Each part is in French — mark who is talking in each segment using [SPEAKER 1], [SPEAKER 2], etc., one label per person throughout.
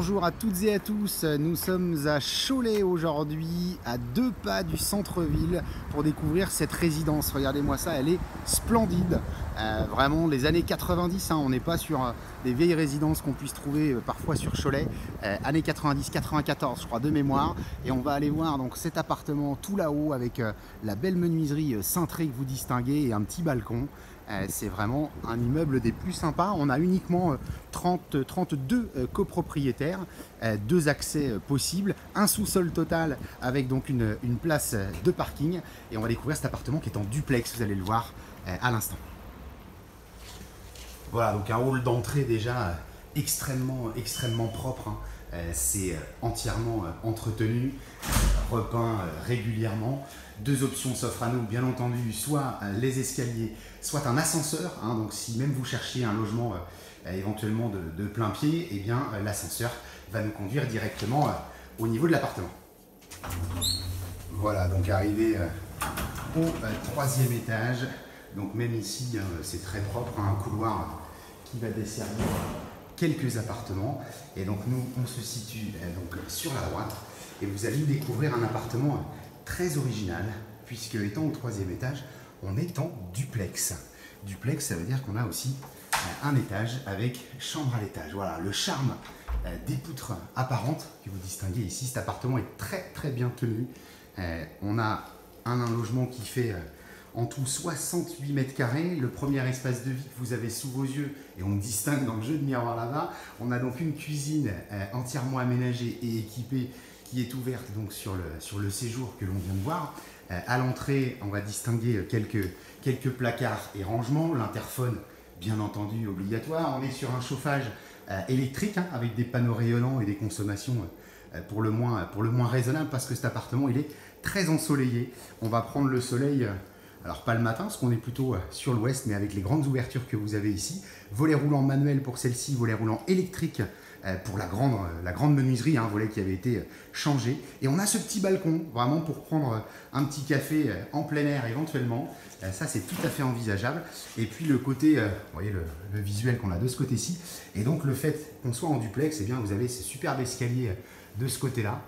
[SPEAKER 1] Bonjour à toutes et à tous, nous sommes à Cholet aujourd'hui, à 2 pas du centre-ville pour découvrir cette résidence. Regardez-moi ça, elle est splendide, vraiment les années 90, on n'est pas sur des vieilles résidences qu'on puisse trouver parfois sur Cholet, années 90-94 je crois de mémoire, et on va aller voir donc cet appartement tout là-haut avec la belle menuiserie cintrée que vous distinguez et un petit balcon. C'est vraiment un immeuble des plus sympas. On a uniquement 32 copropriétaires, 2 accès possibles, un sous-sol total avec donc une place de parking. Et on va découvrir cet appartement qui est en duplex, vous allez le voir à l'instant. Voilà, donc un hall d'entrée déjà extrêmement propre. C'est entièrement entretenu, repeint régulièrement. 2 options s'offrent à nous, bien entendu, soit les escaliers, soit un ascenseur. Donc si même vous cherchez un logement éventuellement de plein pied, eh bien l'ascenseur va nous conduire directement au niveau de l'appartement. Voilà, donc arrivé au 3e étage. Donc même ici, c'est très propre, un couloir qui va desservir quelques appartements. Et donc nous, on se situe donc sur la droite et vous allez découvrir un appartement très original, puisque étant au 3e étage, on est en duplex. Duplex, ça veut dire qu'on a aussi un étage avec chambre à l'étage. Voilà, le charme des poutres apparentes que vous distinguez ici. Cet appartement est très bien tenu. On a un logement qui fait en tout 68 mètres carrés. Le premier espace de vie que vous avez sous vos yeux, et on distingue dans le jeu de miroir là-bas, on a donc une cuisine entièrement aménagée et équipée qui est ouverte donc sur le séjour que l'on vient de voir. À l'entrée, on va distinguer quelques placards et rangements, l'interphone bien entendu obligatoire. On est sur un chauffage électrique avec des panneaux rayonnants et des consommations pour le moins raisonnables, parce que cet appartement il est très ensoleillé. On va prendre le soleil, alors pas le matin parce qu'on est plutôt sur l'ouest, mais avec les grandes ouvertures que vous avez ici. Volet roulant manuel pour celle-ci, volet roulant électrique pour la grande menuiserie, volet qui avait été changé. Et on a ce petit balcon, vraiment pour prendre un petit café en plein air éventuellement. Ça, c'est tout à fait envisageable. Et puis le côté, vous voyez le visuel qu'on a de ce côté-ci. Et donc le fait qu'on soit en duplex, eh bien, vous avez ces superbes escaliers de ce côté-là,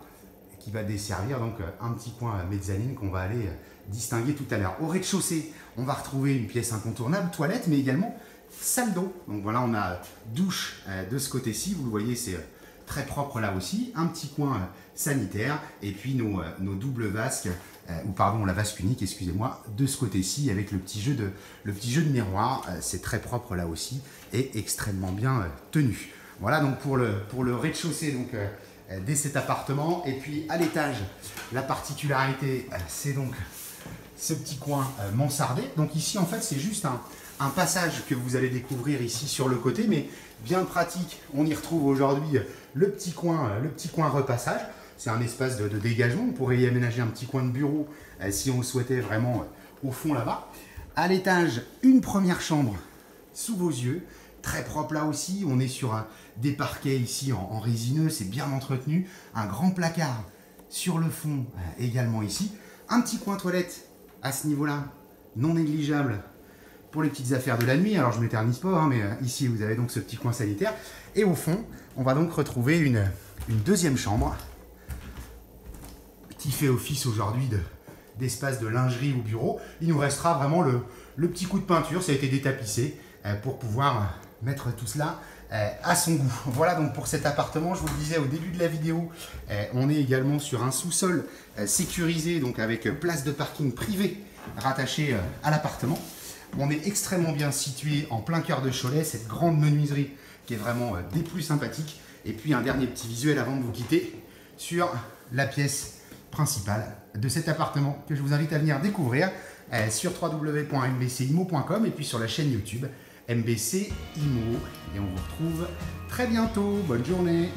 [SPEAKER 1] qui va desservir donc un petit coin mezzanine qu'on va aller distinguer tout à l'heure. Au rez-de-chaussée, on va retrouver une pièce incontournable, toilette, mais également salle d'eau. Donc voilà, on a douche de ce côté-ci, vous le voyez, c'est très propre là aussi. Un petit coin sanitaire, et puis nos doubles vasques, ou pardon, la vasque unique, excusez-moi, de ce côté-ci, avec le petit jeu de miroir. C'est très propre là aussi, et extrêmement bien tenu. Voilà donc pour le rez-de-chaussée, donc dès cet appartement. Et puis à l'étage, la particularité, c'est donc ce petit coin mansardé. Donc ici, en fait, c'est juste un passage que vous allez découvrir ici sur le côté, mais bien pratique. On y retrouve aujourd'hui le petit coin repassage. C'est un espace de dégagement. On pourrait y aménager un petit coin de bureau si on le souhaitait vraiment au fond là-bas. À l'étage, une première chambre sous vos yeux. Très propre là aussi. On est sur des parquets ici en résineux. C'est bien entretenu. Un grand placard sur le fond également ici. Un petit coin toilette à ce niveau-là, non négligeable pour les petites affaires de la nuit. Alors je ne m'éternise pas, mais ici vous avez donc ce petit coin sanitaire. Et au fond, on va donc retrouver une deuxième chambre qui fait office aujourd'hui d'espace de lingerie ou bureau. Il nous restera vraiment le petit coup de peinture, ça a été détapissé pour pouvoir mettre tout cela à son goût. Voilà donc pour cet appartement. Je vous le disais au début de la vidéo, on est également sur un sous-sol sécurisé, donc avec place de parking privée rattachée à l'appartement. On est extrêmement bien situé en plein cœur de Cholet, cette grande menuiserie qui est vraiment des plus sympathiques. Et puis un dernier petit visuel avant de vous quitter sur la pièce principale de cet appartement que je vous invite à venir découvrir sur www.mbcimo.com et puis sur la chaîne YouTube MBC Imo. Et on vous retrouve très bientôt. Bonne journée.